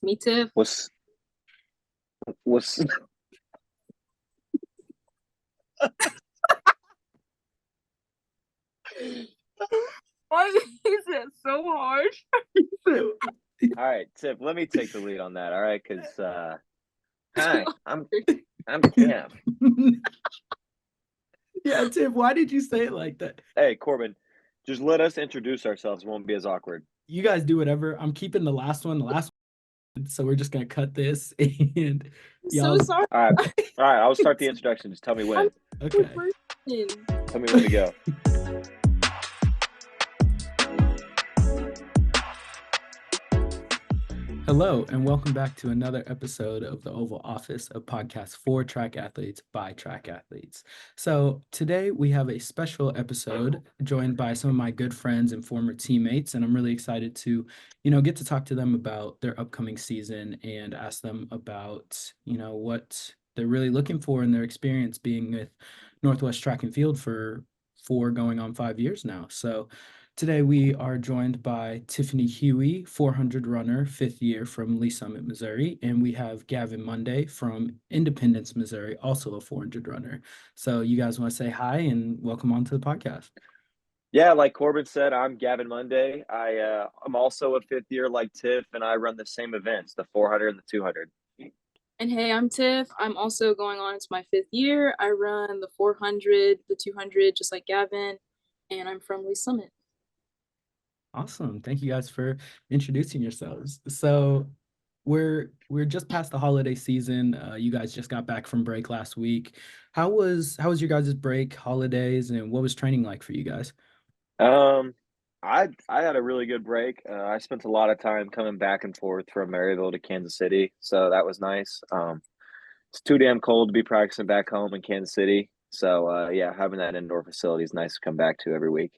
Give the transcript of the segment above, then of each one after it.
Me, Tiff. What's Why is it so hard? all right, Tiff, let me take the lead on that, all right? Because hi, I'm Tiff. Yeah, Tiff, why did you say it like that? Hey, Corbin, just let us introduce ourselves. It won't be as awkward. You guys do whatever. I'm keeping the last one, so we're just gonna cut this and I'm so y'all. sorry. All right, I'll start the introduction. Just tell me I'm when. a Okay. good person. Tell me when to go. Hello, and welcome back to another episode of the Oval Office, a podcast for track athletes by track athletes. So today we have a special episode joined by some of my good friends and former teammates, and I'm really excited to, get to talk to them about their upcoming season and ask them about, what they're really looking for in their experience being with Northwest Track and Field for 4 going on 5 years now. So today we are joined by Tiffany Hughey, 400 runner, fifth year from Lee Summit, Missouri, and we have Gavyn Monday from Independence, Missouri, also a 400 runner. So you guys want to say hi and welcome on to the podcast. Yeah, like Corbin said, I'm Gavin Monday. I'm also a fifth year like Tiff, and I run the same events, the 400 and the 200. And hey, I'm Tiff. I'm also going on into my 5th year. I run the 400, the 200, just like Gavin, and I'm from Lee Summit. Awesome. Thank you guys for introducing yourselves. So we're just past the holiday season. You guys just got back from break last week. How was your guys' break, holidays, and what was training like for you guys? Um, I had a really good break. I spent a lot of time coming back and forth from Maryville to Kansas City, so that was nice. It's too damn cold to be practicing back home in Kansas City. So yeah, having that indoor facility is nice to come back to every week.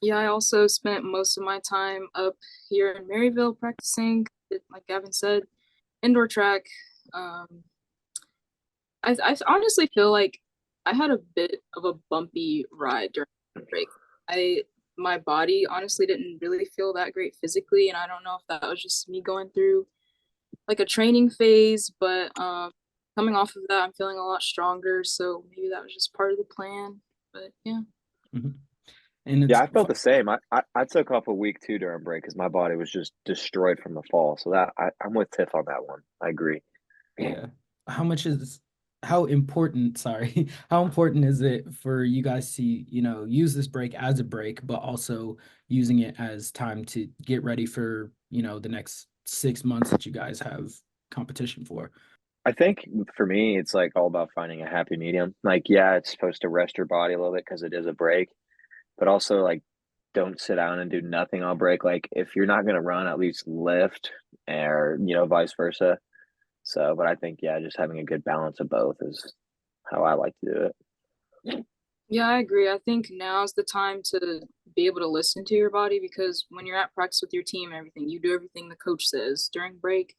Yeah, I also spent most of my time up here in Maryville practicing, like Gavin said, indoor track. Um, I honestly feel like I had a bit of a bumpy ride during the break. I My body honestly didn't really feel that great physically, and I don't know if that was just me going through like a training phase, but coming off of that, I'm feeling a lot stronger, so maybe that was just part of the plan. But yeah. Mhm. And Yeah, it's I felt the same. I took off a week too during break because my body was just destroyed from the fall. So I'm with Tiff on that one. I agree. Yeah. How much is how important, sorry, how important is it for you guys to, use this break as a break, but also using it as time to get ready for, the next 6 months that you guys have competition for? I think for me, it's like all about finding a happy medium. Like, yeah, it's supposed to rest your body a little bit because it is a break, but also like don't sit down and do nothing all break. Like if you're not gonna run, at least lift or vice versa. So, but I think yeah, just having a good balance of both is how I like to do it. Yeah, I agree. I think now's the time to be able to listen to your body because when you're at practice with your team and everything, you do everything the coach says. During break,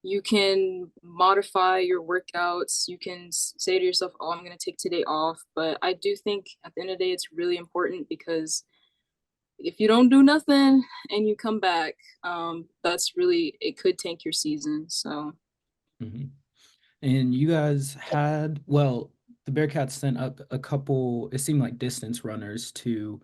you can modify your workouts. You can say to yourself, "Oh, I'm going to take today off." But I do think at the end of the day, it's really important because if you don't do nothing and you come back, that's really it could tank your season. So Mhm. And you guys had, well, the Bearcats sent up a couple, it seemed like distance runners to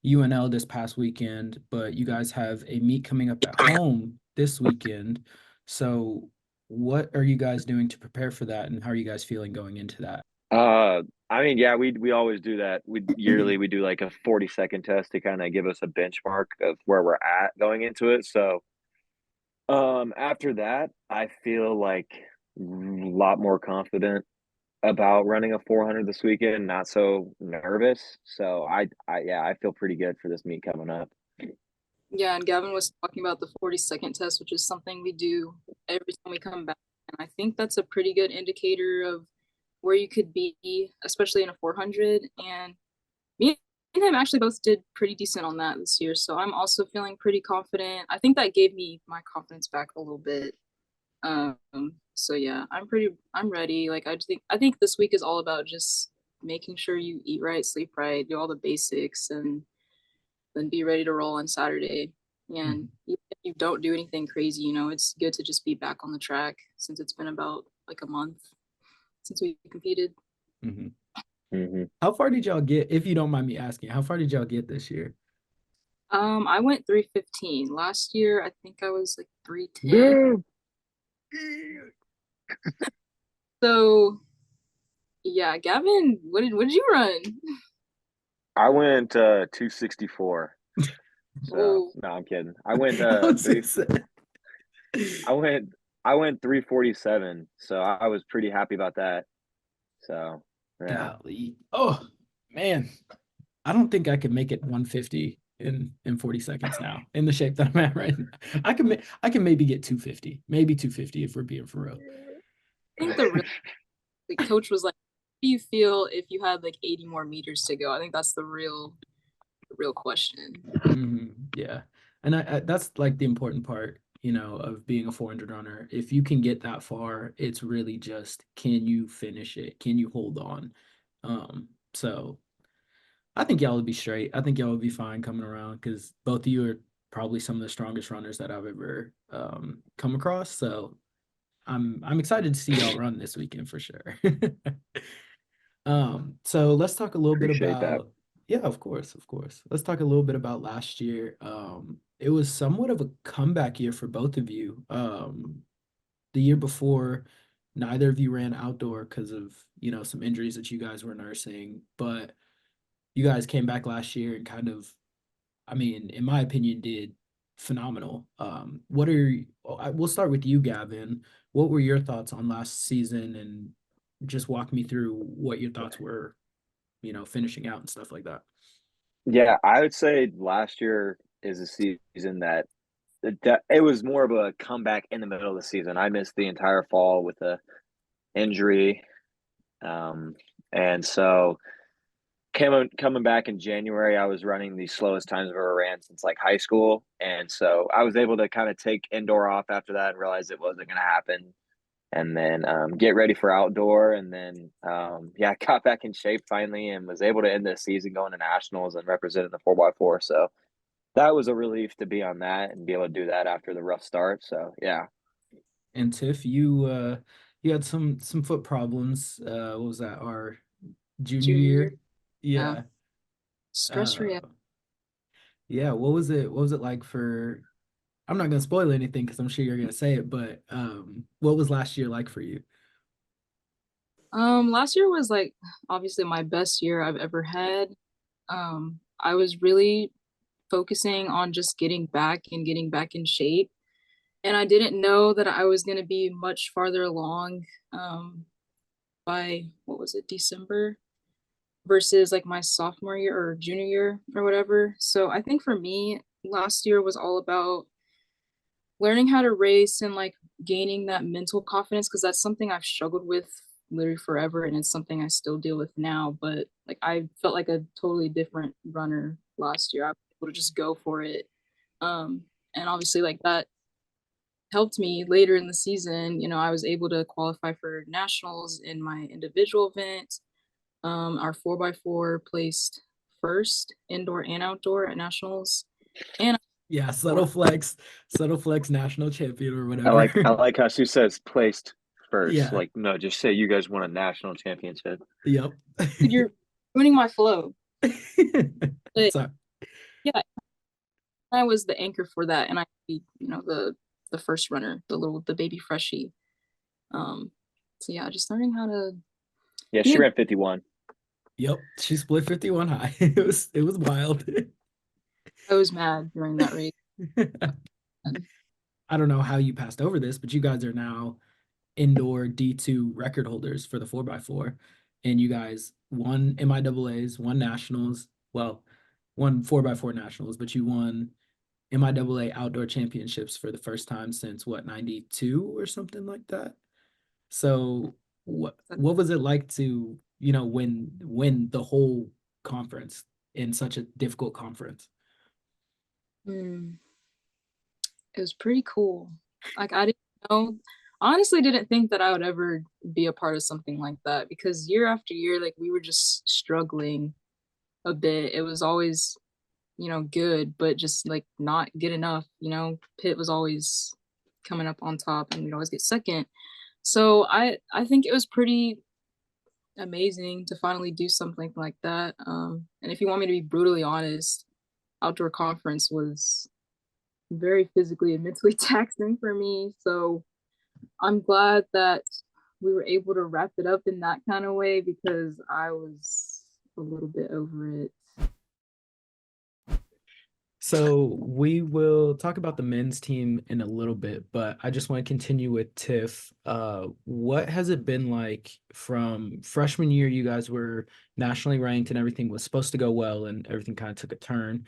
UNL this past weekend, but you guys have a meet coming up at home this weekend. So, what are you guys doing to prepare for that, and how are you guys feeling going into that? Uh, I mean, yeah, we always do that. We do like a 40-second test to kind of give us a benchmark of where we're at going into it. So, after that, I feel like a lot more confident about running a 400 this weekend, not so nervous. So yeah, I feel pretty good for this meet coming up. yeah, and Gavin was talking about the 40-second test, which is something we do every time we come back. And I think that's a pretty good indicator of where you could be, especially in a 400. And me and him actually both did pretty decent on that this year. So I'm also feeling pretty confident. I think that gave me my confidence back a little bit. Um, so yeah, I'm ready. Like I think this week is all about just making sure you eat right, sleep right, do all the basics, and then be ready to roll on Saturday. And even if you don't do anything crazy, it's good to just be back on the track since it's been about like a month since we competed. Mm-hmm. Mm-hmm. How far did y'all get, if you don't mind me asking, how far did y'all get this year? I went 3:15. Last year, I think I was like 3:10. So yeah, Gavyn, what did you run? I went 264. So Oh, no, I'm kidding. I went I was three. just saying. I went I went 347. So I was pretty happy about that. So yeah. Golly. Oh, man. I don't think I could make it 150 in 40 seconds now in the shape that I'm at right now. I can maybe get 250, maybe 250 if we're being for real. I think the coach was like, "How do you feel if you had like 80 more meters to go?" I think that's the real question. Yeah. And that's like the important part, of being a 400 runner. If you can get that far, it's really just, can you finish it? Can you hold on? So I think y'all would be straight. I think y'all would be fine coming around because both of you are probably some of the strongest runners that I've ever come across. So I'm excited to see y'all run this weekend for sure. So let's talk a little bit Appreciate that. about, yeah, of course, of course. Let's talk a little bit about last year. It was somewhat of a comeback year for both of you. The year before, neither of you ran outdoor because of, some injuries that you guys were nursing, but you guys came back last year and kind of, I mean, in my opinion, did phenomenal. We'll start with you, Gavyn. What were your thoughts on last season and just walk me through what your thoughts were, finishing out and stuff like that. Yeah, I would say last year is a season that it was more of a comeback in the middle of the season. I missed the entire fall with a injury. And so coming back in January, I was running the slowest times I've ever ran since like high school. And so I was able to kind of take indoor off after that and realize it wasn't going to happen. And then get ready for outdoor. And then, yeah, I got back in shape finally and was able to end the season going to nationals and representing the 4x4. So that was a relief to be on that and be able to do that after the rough start. So, yeah. And Tiff, you had some foot problems. What was that? Our junior Junior year, year? yeah, Yeah. stress Uh, react. yeah. What was it like for? I'm not gonna spoil anything because I'm sure you're gonna say it, but what was last year like for you? Last year was like obviously my best year I've ever had. I was really focusing on just getting back in shape. And I didn't know that I was going to be much farther along by, what was it, December versus like my sophomore year or junior year or whatever. So I think for me, last year was all about learning how to race and like gaining that mental confidence because that's something I've struggled with literally forever and it's something I still deal with now. But like I felt like a totally different runner last year. I was able to just go for it. Um, and obviously like that helped me later in the season. I was able to qualify for nationals in my individual event. Our 4x4 placed first indoor and outdoor at nationals. And Yeah, subtle flex national champion or I whatever. like how she says placed first. Yeah. Like, no, just say you guys won a national championship. Yep. dude, you're ruining my flow. But Sorry. yeah, I was the anchor for that, and I be the first runner, the baby freshie. Um, so yeah, just learning how to Yeah, be she a. ran 51. Yep. She split 51 high. It was wild. I was mad during that race. And I don't know how you passed over this, but you guys are now indoor D2 record holders for the 4x4. And you guys won MIAAs, won nationals. Well, won 4x4 nationals, but you won MIAA outdoor championships for the first time since what, 92 or something like that. So what was it like to, win the whole conference in such a difficult conference? mm, it was pretty cool. Like I didn't know, honestly, didn't think that I would ever be a part of something like that because year after year, like we were just struggling a bit. It was always good, but just like not good enough. Pitt was always coming up on top and we'd always get second. So I think it was pretty amazing to finally do something like that. And if you want me to be brutally honest, outdoor conference was very physically and mentally taxing for me. So I'm glad that we were able to wrap it up in that kind of way because I was a little bit over it. So we will talk about the men's team in a little bit, but I just want to continue with Tiff. What has it been like from freshman year? You guys were nationally ranked and everything was supposed to go well and everything kind of took a turn.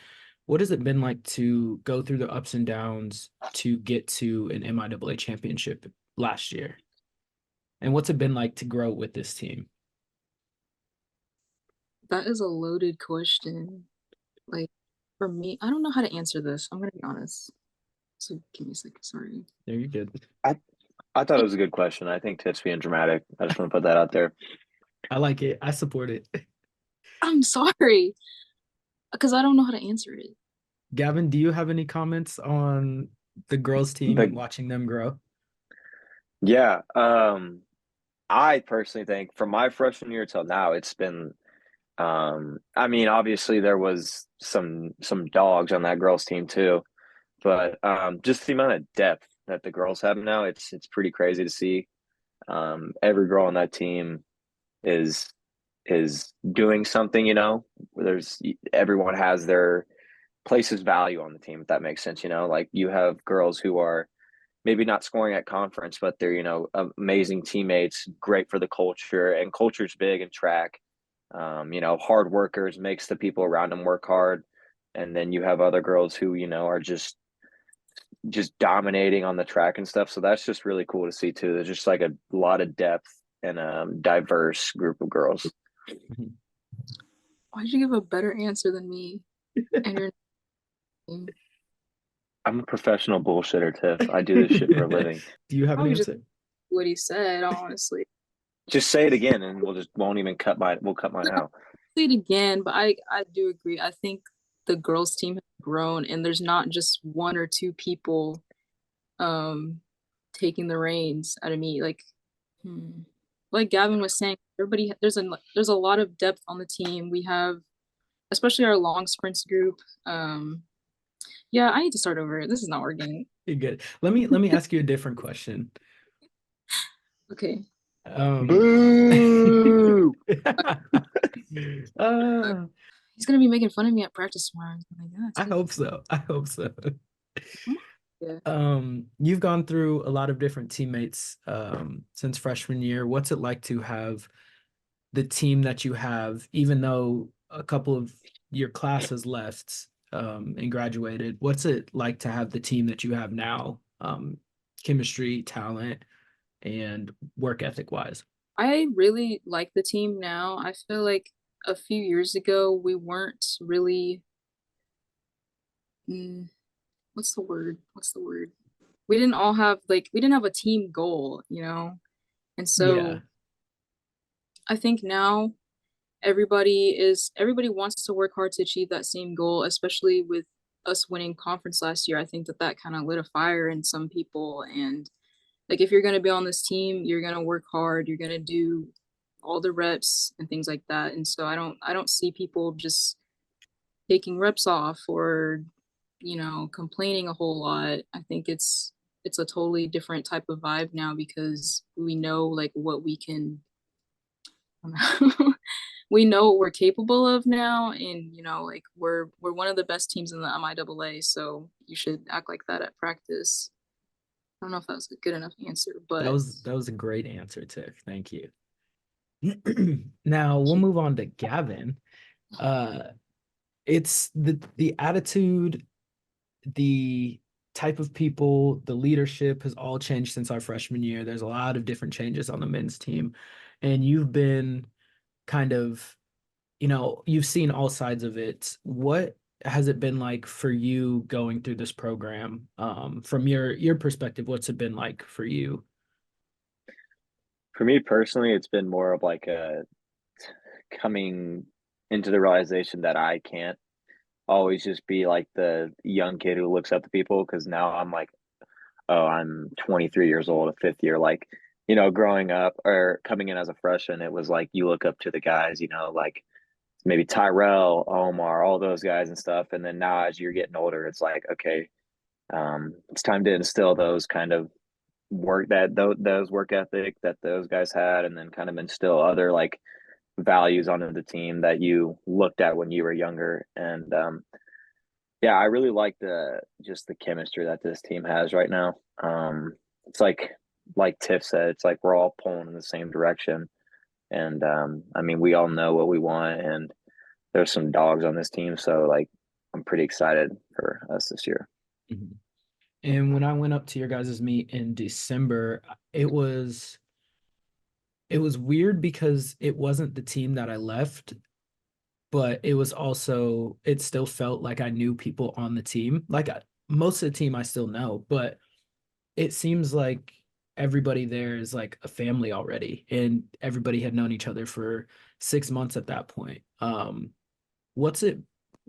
What has it been like to go through the ups and downs to get to an MIAA championship last year? And what's it been like to grow with this team? That is a loaded question. Like for me, I don't know how to answer this. I'm gonna be honest. So give me a second. Sorry. There you good. I thought it was a good question. I think Tiff's being dramatic. I just want to put that out there. I like it. I support it. I'm sorry because I don't know how to answer it. Gavyn, do you have any comments on the girls' team and The watching them grow? Yeah, I personally think from my freshman year till now, it's been I mean, obviously there was some dogs on that girls team too, but just the amount of depth that the girls have now, it's pretty crazy to see. Every girl on that team is is doing something, there's everyone has their places value on the team, if that makes sense, like you have girls who are maybe not scoring at conference, but they're, amazing teammates, great for the culture, and culture's big in track. Hard workers, makes the people around them work hard. And then you have other girls who, are just dominating on the track and stuff. So that's just really cool to see too. There's just like a lot of depth and a diverse group of girls. Why'd you give a better answer than me? And your name? I'm a professional bullshitter, Tiff. I do this shit for a living. Do you have an Probably just answer? what he said, honestly. Just say it again and won't even we'll cut mine I'll out. say it again, but I do agree. I think the girls team has grown and there's not just one or two people um taking the reins out of me. Like Gavyn was saying, everybody there's a lot of depth on the team. We have especially our long sprints group. Yeah, I need to start over. This is not working. You're good. Let me ask you a different question. Okay. Boo! uh, He's gonna be making fun of me at practice tomorrow. Oh my God, I hope so. I hope so. yeah. You've gone through a lot of different teammates since freshman year. What's it like to have the team that you have, even though a couple of your classes left and graduated? What's it like to have the team that you have now, chemistry, talent, and work ethic wise? I really like the team now. I feel like a few years ago we weren't really mm, what's the word? What's the word? We didn't have a team goal. And Yeah. so I think now everybody wants to work hard to achieve that same goal, especially with us winning conference last year. I think that kind of lit a fire in some people. And like if you're going to be on this team, you're going to work hard, you're going to do all the reps and things like that. And so I don't see people just taking reps off or complaining a whole lot. I think it's a totally different type of vibe now because we know like what we can we know what we're capable of now, and like we're one of the best teams in the MIAA, so you should act like that at practice. I don't know if that was a good enough answer, That but was a great answer, Tiff. Thank you. Now we'll move on to Gavyn. Uh, it's the attitude, the type of people, the leadership has all changed since our freshman year. There's a lot of different changes on the men's team, and you've been kind of, you've seen all sides of it. What has it been like for you going through this program? From your perspective, what's it been like for you? For me personally, it's been more of like a coming into the realization that I can't always just be like the young kid who looks up to people because now I'm like, oh, I'm 23 years old, a fifth year. Like, growing up or coming in as a freshman, it was like you look up to the guys, like maybe Tyrell, Omar, all those guys and stuff. And then now as you're getting older, it's like, okay, it's time to instill those kind of those work ethic that those guys had, and then kind of instill other like values onto the team that you looked at when you were younger. And yeah, I really like the chemistry that this team has right now. It's like Tiff said, it's like we're all pulling in the same direction. And I mean, we all know what we want, and there's some dogs on this team, so like I'm pretty excited for us this year. Mhm. And when I went up to your guys' meet in December, it was weird because it wasn't the team that I left, but it still felt like I knew people on the team. Like most of the team I still know, but it seems like everybody there is like a family already, and everybody had known each other for 6 months at that point. What's it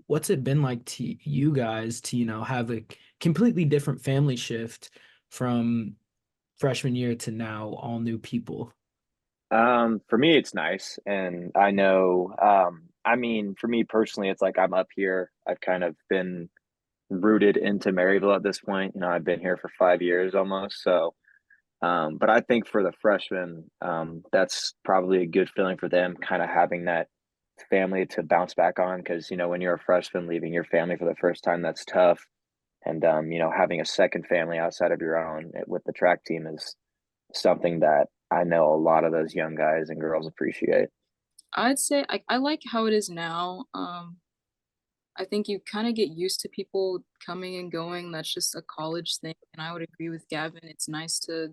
what's it been like to you guys to, have a completely different family shift from freshman year to now, all new people? For me, it's nice, and I know. I mean, for me personally, it's like I'm up here. I've kind of been rooted into Maryville at this point. I've been here for 5 years almost. So, but I think for the freshmen, that's probably a good feeling for them, kind of having that family to bounce back on. Because when you're a freshman leaving your family for the first time, that's tough. And having a second family outside of your own with the track team is something that I know a lot of those young guys and girls appreciate. I'd say I like how it is now. I think you kind of get used to people coming and going. That's just a college thing. And I would agree with Gavin. It's nice to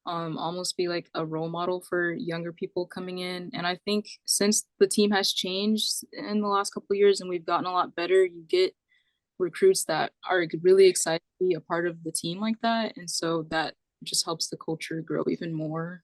almost be like a role model for younger people coming in. And I think since the team has changed in the last couple of years and we've gotten a lot better, you get recruits that are really excited to be a part of the team like that. And so that just helps the culture grow even more.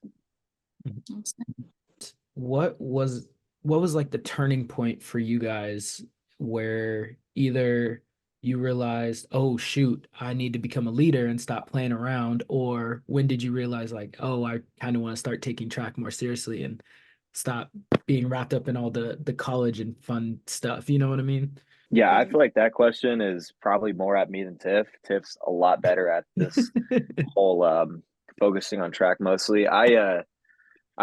What was what was like the turning point for you guys where either you realized, oh shoot, I need to become a leader and stop playing around, or when did you realize like, oh, I kind of want to start taking track more seriously and stop being wrapped up in all the college and fun stuff? You know what I mean? Yeah, I feel like that question is probably more at me than Tiff. Tiff's a lot better at this whole focusing on track mostly. I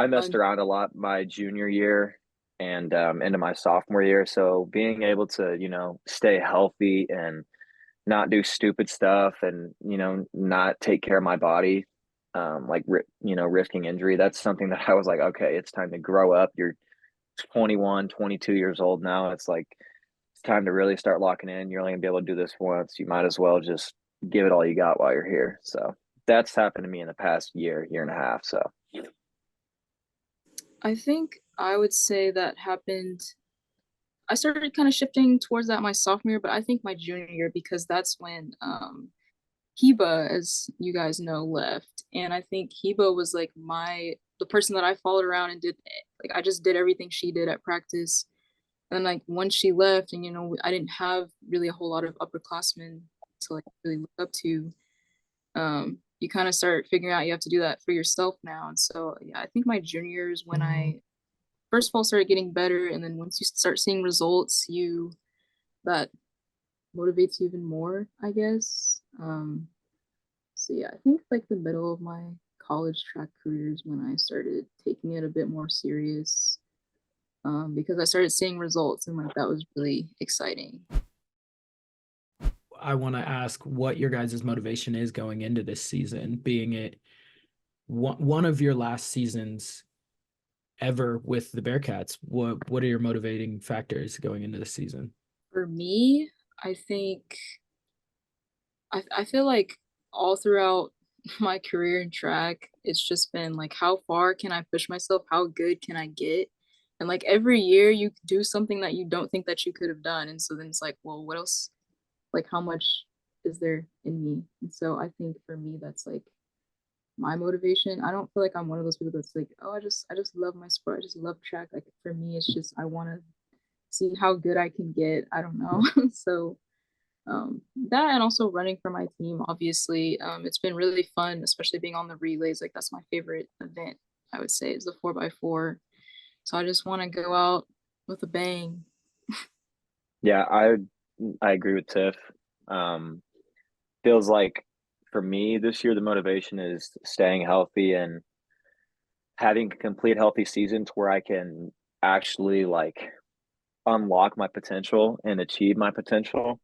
messed Um, around a lot my junior year and into my sophomore year. So being able to, stay healthy and not do stupid stuff and, not take care of my body, like, risking injury, that's something that I was like, okay, it's time to grow up. You're 21, 22 years old now. It's like, it's time to really start locking in. You're only gonna be able to do this once. You might as well just give it all you got while you're here. So that's happened to me in the past year and a half. So I think I would say that happened. I started kind of shifting towards that my sophomore year, but I think my junior year because that's when Heba, as you guys know, left. And I think Heba was like the person that I followed around and did like I just did everything she did at practice. And like once she left, and I didn't have really a whole lot of upperclassmen to like really look up to. You kind of start figuring out you have to do that for yourself now. And so yeah, I think my junior year is when I first of all started getting better, and then once you start seeing results, that motivates you even more, I guess. So yeah, I think like the middle of my college track career is when I started taking it a bit more serious. Because I started seeing results and like that was really exciting. I want to ask what your guys' motivation is going into this season, being it one of your last seasons ever with the Bearcats. What are your motivating factors going into the season? For me, I think I feel like all throughout my career in track, it's just been like how far can I push myself? How good can I get? And like every year you do something that you don't think that you could have done. And so then it's like, well, what else? Like how much is there in me? And so I think for me that's like my motivation. I don't feel like I'm one of those people that's like, oh, I just love my sport. I just love track. Like for me, it's just I want to see how good I can get. I don't know. So that and also running for my team, obviously. It's been really fun, especially being on the relays. Like that's my favorite event, I would say, is the 4x4. So I just want to go out with a bang. Yeah, I agree with Tiff. Um, Feels like for me this year the motivation is staying healthy and having a complete healthy season to where I can actually like unlock my potential and achieve my potential.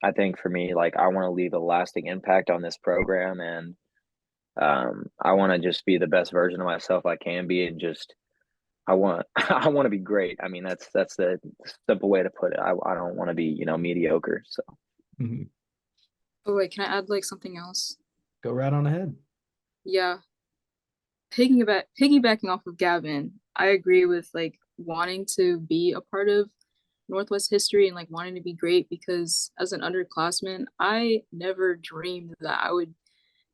I think for me, like I want to leave a lasting impact on this program, and I want to just be the best version of myself I can be, and just I want I want to be great. I mean, that's the simple way to put it. I don't want to be mediocre. So Mhm. Oh wait, can I add like something else? Go right on ahead. Yeah, piggybacking off of Gavin, I agree with like wanting to be a part of Northwest history and like wanting to be great because as an underclassman, I never dreamed that I would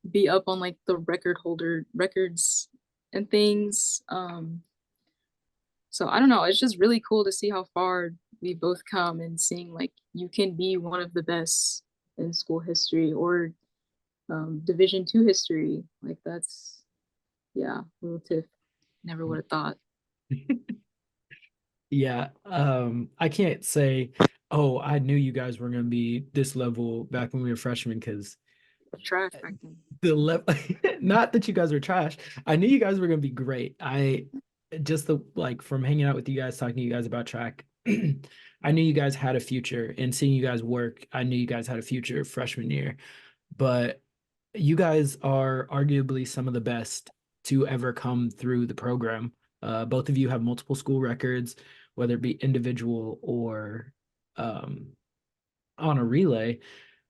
be up on like the record holder records and things. So I don't know, it's just really cool to see how far we both come and seeing like you can be one of the best in school history or Division 2 history. Like that's yeah, little Tiff. Never would have thought. Yeah, I can't say, oh, I knew you guys were going to be this level back when we were freshmen because Trash back then. the level, not that you guys were trash. I knew you guys were going to be great. I just the like from hanging out with you guys, talking to you guys about track, I knew you guys had a future and seeing you guys work, I knew you guys had a future freshman year. But you guys are arguably some of the best to ever come through the program. Both of you have multiple school records, whether it be individual or um, on a relay,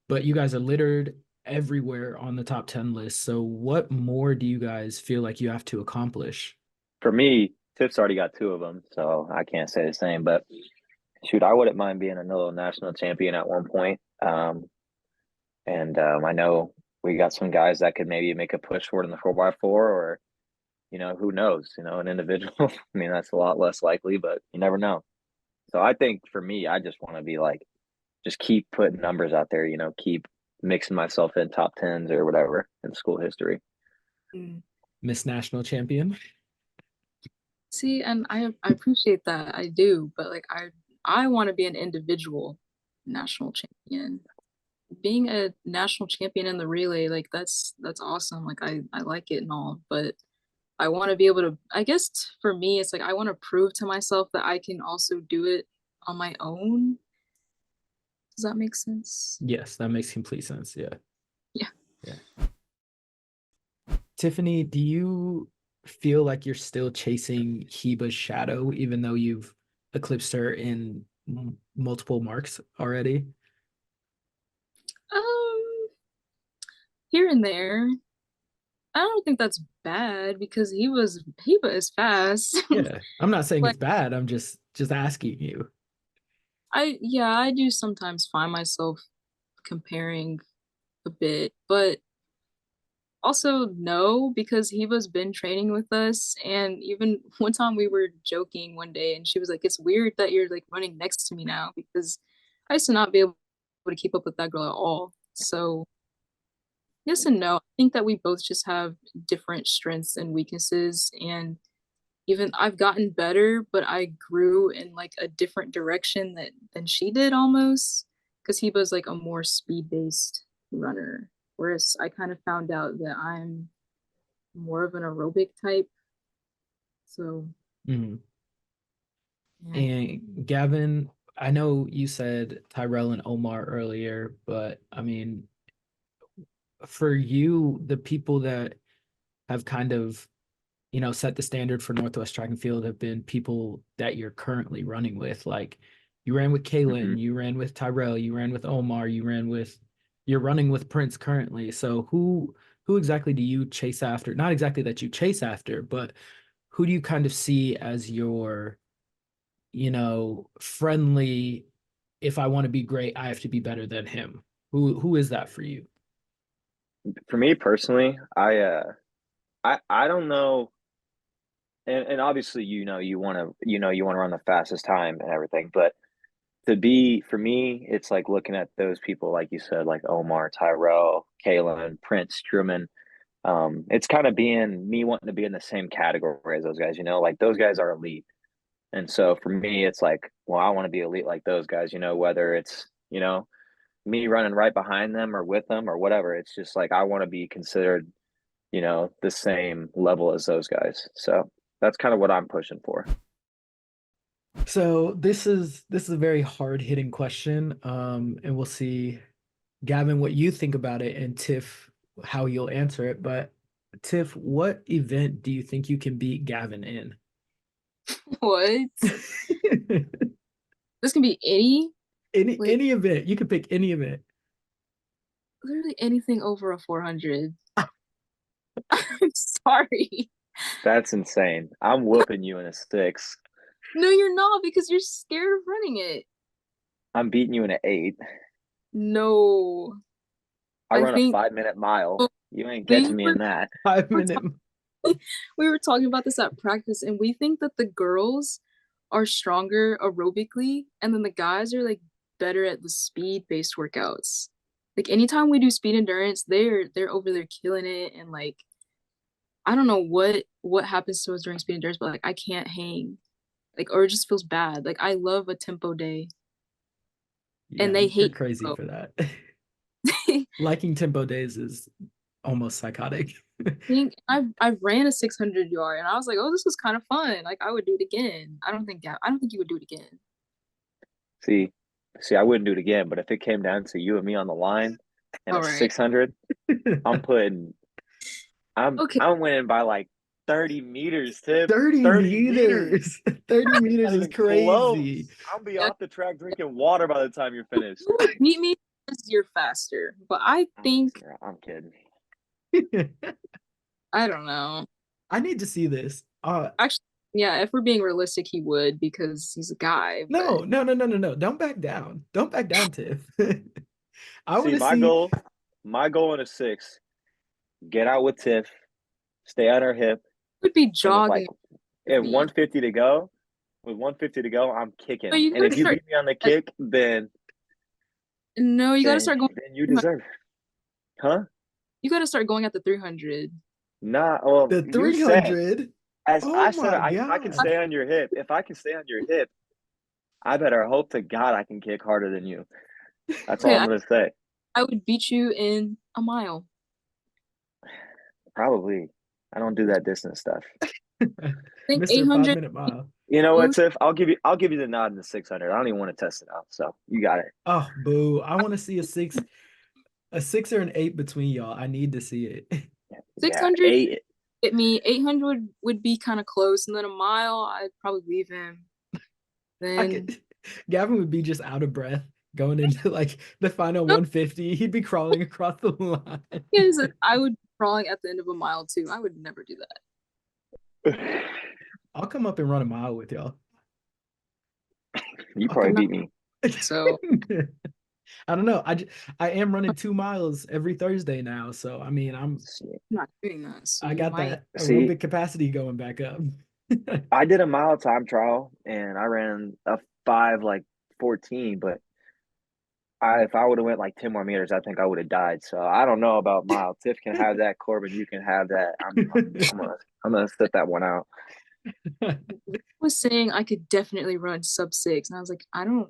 but you guys are littered everywhere on the top 10 list. So, what more do you guys feel like you have to accomplish? for me, Tiff's already got two of them, so I can't say the same. But shoot, I wouldn't mind being another national champion at one point. And I know we got some guys that could maybe make a push for it in the 4x4, or who knows? An individual. I mean, that's a lot less likely, but you never know. So I think for me, I just want to be like, just keep putting numbers out there. Keep mixing myself in top tens or whatever in school history. Mm. Miss National Champion. See, and I appreciate that. I do, but like I want to be an individual national champion. Being a national champion in the relay, like that's awesome. Like I like it and all, but I want to be able to, I guess for me, it's like I want to prove to myself that I can also do it on my own. Does that make sense? Yes, that makes complete sense. Yeah. Yeah. Yeah. Tiffany, do you feel like you're still chasing Heba's shadow, even though you've eclipsed her in multiple marks already? Um, Here and there. I don't think that's bad because he was fast. Yeah, I'm not saying Like it's bad. I'm just asking you. yeah, I do sometimes find myself comparing a bit, but also no, because he was been training with us, and even one time we were joking one day, and she was like, "It's weird that you're like running next to me now because I used to not be able to keep up with that girl at all." So yes and no. I think that we both just have different strengths and weaknesses, and even I've gotten better, but I grew in like a different direction than she did almost because he was like a more speed-based runner, whereas I kind of found out that I'm more of an aerobic type. So Mhm. yeah. And Gavin, I know you said Tyrell and Omar earlier, but I mean, for you, the people that have kind of, set the standard for Northwest Track and Field have been people that you're currently running with. Like you ran with Mm-hmm. Kaylin, you ran with Tyrell, you ran with Omar, you're running with Prince currently. So who exactly do you chase after? Not exactly that you chase after, but who do you kind of see as your, friendly, if I want to be great, I have to be better than him. Who is that for you? For me personally, I don't know and obviously, you want to, you want to run the fastest time and everything, but for me, it's like looking at those people, like you said, like Omar, Tyrell, Kalen, Prince, Truman. It's kind of being me wanting to be in the same category as those guys, like those guys are elite. And so for me, it's like, well, I want to be elite like those guys, whether it's, me running right behind them or with them or whatever. It's just like I want to be considered, the same level as those guys. So that's kind of what I'm pushing for. So this is a very hard hitting question. And we'll see, Gavin, what you think about it, and Tiff, how you'll answer it. But Tiff, what event do you think you can beat Gavin in? What? This can be Any event. You can pick any event. literally anything over a 400. I'm sorry. That's insane. I'm whooping you in a 6. No, you're not, because you're scared of running it. I'm beating you in an 8. No. I I run a think 5-minute mile. You ain't we catching me were, in that. 5 minute. we were talking about this at practice, and we think that the girls are stronger aerobically, and then the guys are like better at the speed-based workouts. Like anytime we do speed endurance, they're over there killing it, and like I don't know what happens to us during speed endurance, but like I can't hang. Like, or it just feels bad. Like I love a tempo day, and Yeah, they you're hate crazy tempo. for that. Liking tempo days is almost psychotic. Think I ran a 600 yard, and I was like, oh, this was kind of fun. Like I would do it again. I don't think you would do it again. See, I wouldn't do it again, but if it came down to you and me on the line and All a right. 600, I'm putting, Okay. I'm winning by like 30 meters, Tiff. 30 30 meters. meters. 30 meters Not is even close. crazy. I'll be Yeah, off the track drinking water by the time you're finished. you would beat me because you're faster, but I think I'm kidding. I don't know. I need to see this. Actually, yeah, if we're being realistic, he would because he's a guy. No, But no. Don't back down. Don't back down, Tiff. I want See, to see. my goal in a 6, get out with Tiff, stay on her hip, would be and with like jogging with at me. 150 to go, I'm No, kicking. you And gotta if you start. beat me on the kick, then No, you gotta start going. you deserve it. Huh? You gotta start going at the 300. Nah, well, The you said, 300. as Oh I said, my if I can God. stay on your hip, I better hope to God I can kick harder than you. That's all Okay, I'm gonna say. I would beat you in a mile. Probably. I don't do that distance stuff. I think Mr. 800. 5 minute mile. You know what, Tiff? I'll give you the nod in the 600. I don't even want to test it out. So you got it. Oh, boo. I want to see a 6 or an 8 between y'all. I need to see it. Yeah, 600 8. hit me. 800 would be kind of close, and then a mile, I'd probably leave him. Then Gavin would be just out of breath going into like the final no, 150. He'd be crawling across the line. is I would be crawling at the end of a mile too. I would never do that. I'll come up and run a mile with y'all. You I'll probably come beat me. So I don't know. I am running 2 miles every Thursday now, so I mean I'm not doing that. So I you got might. that See, aerobic capacity going back up. I did a mile time trial and I ran a 5 like 14, but if I would have went like 10 more meters, I think I would have died. So I don't know about mile. Tiff can have that, Corbin, you can have that. I'm gonna sit that one out. I was saying I could definitely run sub 6, and I was like, I don't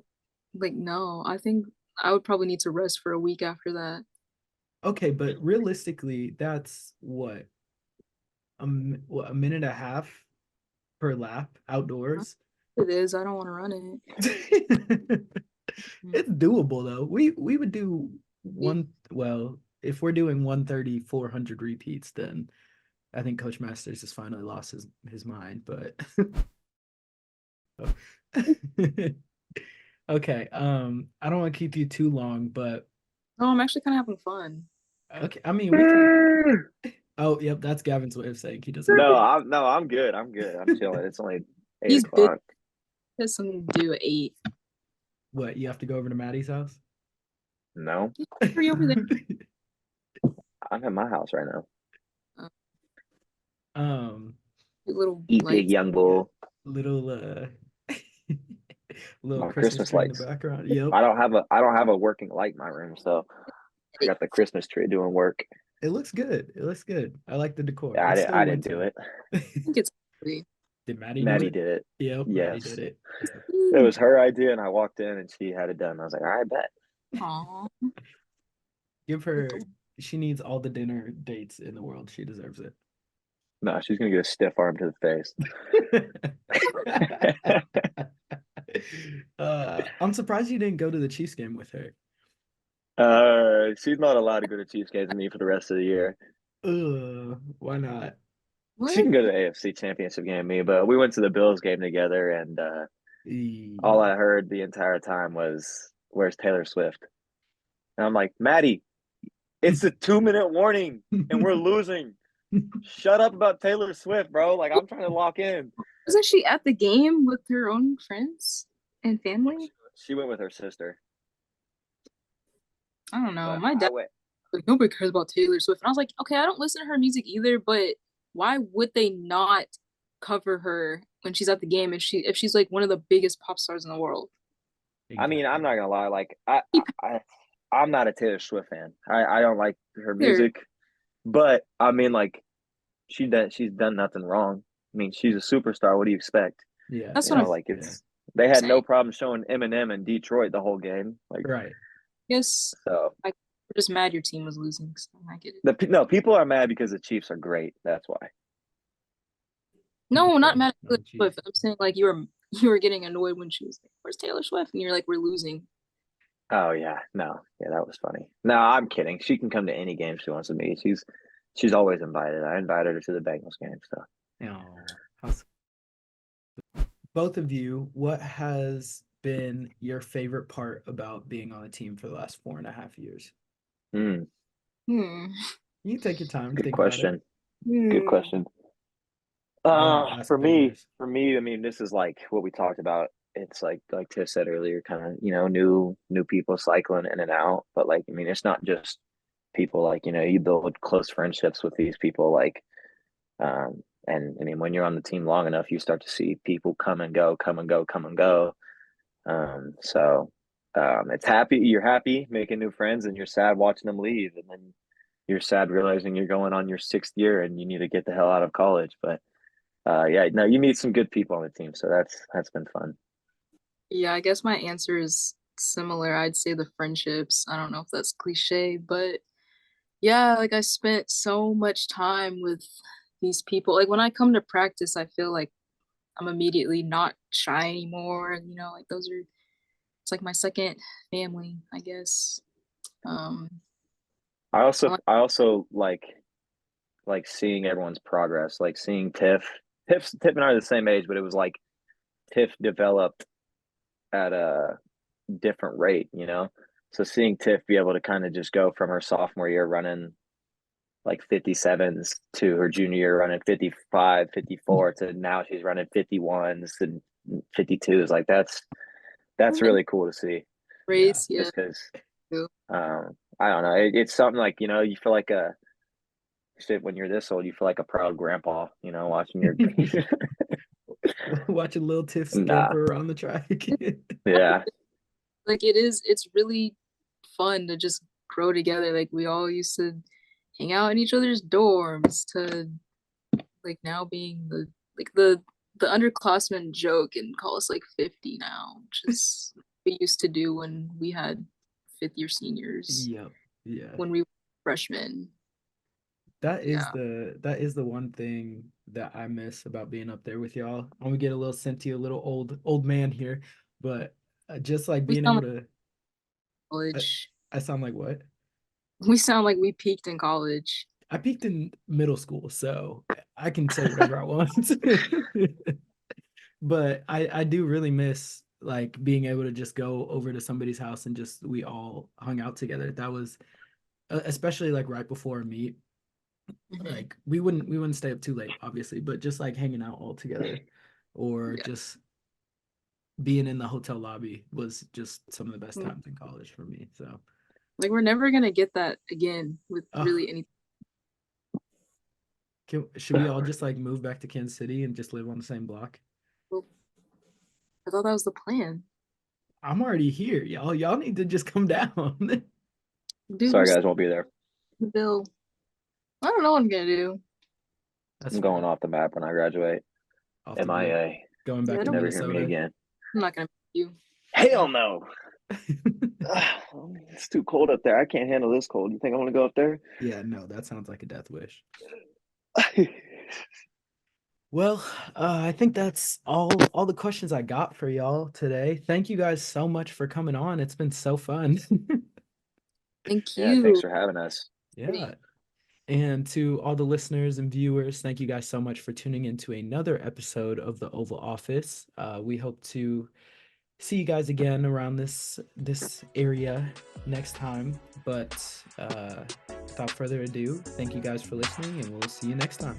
like no. I think I would probably need to rest for a week after that. Okay, but realistically, that's what a minute and a half per lap outdoors. It is. I don't want to run it. It's doable though. We would do well, if we're doing 130, 400 repeats, then I think Coach Masters has finally lost his mind, but okay. I don't want to keep you too long, but No, I'm actually kind of having fun. okay. I mean, we can. Oh, yep, that's Gavin's way of saying he doesn't. No, I'm good. I'm chilling. It's only 8 He's big. o'clock. Has something to do at 8. What, you have to go over to Maddie's house? No, Hurry over there. I'm at my house right now. Um, little Eat big lights. young bull. Little little My Christmas Christmas tree in the lights. background. Yep. I don't have a working light in my room, so I got the Christmas tree doing work. It looks good. It looks good. I like the decor. Yeah, It's still I didn't do winter. it. I think it's pretty. Did Maddie do Maddie it? did it. Yep, Maddie Yes. did it. It was her idea, and I walked in and she had it done. I was like, all right, bet. Aw. Give her, she needs all the dinner dates in the world. She deserves it. No, she's gonna get a stiff arm to the face. I'm surprised you didn't go to the Chiefs game with her. She's not allowed to go to Chiefs games with me for the rest of the year. Why not? She can What? go to the AFC Championship game with me, but we went to the Bills game together, and all I heard the entire time was, "Where's Taylor Swift?" And I'm like, Maddie, it's a 2-minute warning, and we're losing. Shut up about Taylor Swift, bro. Like, I'm trying to lock in. Wasn't she at the game with her own friends and family? She went with her sister. I don't know. But My I dad went. like nobody cares about Taylor Swift. And I was like, okay, I don't listen to her music either, but why would they not cover her when she's at the game if she's like one of the biggest pop stars in the world? I mean, I'm not Exactly. gonna lie. Like, I'm not a Taylor Swift fan. I don't like her Either. music, but I mean, like, she's done nothing wrong. I mean, she's a superstar. What do you expect? Yeah, That's You what know, I'm like yeah. they had no saying. problem showing Eminem in Detroit the whole game. Like, Right. Yes, so like we're just mad your team was losing. So I get it. no, people are mad because the Chiefs are great. That's why. No, not Okay. mad at No, Taylor Chiefs. Swift. I'm saying like you were getting annoyed when she was like, "Where's Taylor Swift?" And you're like, "We're losing." Oh yeah, no, yeah, that was funny. No, I'm kidding. She can come to any game she wants to meet. She's always invited. I invited her to the Bengals game. So Oh, both of you, what has been your favorite part about being on a team for the last 4.5 years? mm, Hmm. You can take your time to good think about it. question. Good Hmm. question. I won't ask beggars. For me, I mean, this is like what we talked about. It's like Tiff said earlier, kind of, new people cycling in and out. But like, I mean, it's not just people. Like, you build close friendships with these people. Like, and I mean, when you're on the team long enough, you start to see people come and go, come and go, come and go. So it's you're happy making new friends, and you're sad watching them leave, and then you're sad realizing you're going on your 6th year and you need to get the hell out of college. But yeah, no, you meet some good people on the team, so that's been fun. Yeah, I guess my answer is similar. I'd say the friendships. I don't know if that's cliche, but yeah, like I spent so much time with these people. Like when I come to practice, I feel like I'm immediately not shy anymore. Like it's like my second family, I guess. Um, I like, I also like seeing everyone's progress, like seeing Tiff and I are the same age, but it was like Tiff developed at a different rate. So seeing Tiff be able to kind of just go from her sophomore year running like 57s to her junior year running 55, 54 to now she's running 51s and 52s. Like that's really cool to see. Yeah. race, yeah. Just because Too. I don't know, it's something like you feel like a shit when you're this old. You feel like a proud grandpa, watching your Watching little Tiff nah, scamper around the track. yeah. Like it's really fun to just grow together. Like we all used to hang out in each other's dorms to like now being the underclassmen joke and call us like 50 now, which is we used to do when we had fifth year seniors Yep. Yeah. when we were freshmen. Yeah. That is the one thing that I miss about being up there with y'all. I'm gonna get a little senti, a little old man here, but just like We being sound able like to, I, college. I sound like what? We sound like we peaked in college. I peaked in middle school, so I can say whatever I want. But I do really miss like being able to just go over to somebody's house and just we all hung out together. That was especially like right before a meet. Mhm. Like we wouldn't stay up too late, obviously, but just like hanging out all together or Yeah. just being in the hotel lobby was just some of the best Mm. times in college for me. So, Like we're never gonna get that again with oh, really any Should we all just like move back to Kansas City and just live on the same block? Well, I thought that was the plan. I'm already here, y'all. Y'all need to just come down. Dude, Sorry, guys, won't be there. the bill. I don't know what I'm gonna do. That's I'm going fine. off the map when I graduate. Off the grid. MIA. Going back Yeah, to don't- Never hear me Minnesota. again. I'm not gonna miss you. Hell no. It's too cold up there. I can't handle this cold. You think I want to go up there? Yeah, no, that sounds like a death wish. Well, I think that's all the questions I got for y'all today. Thank you guys so much for coming on. It's been so fun. Thank Yeah, you. thanks for having us. Yeah. And to all the listeners and viewers, thank you guys so much for tuning into another episode of the Oval Office. We hope to see you guys again around this area next time. But without further ado, thank you guys for listening, and we'll see you next time.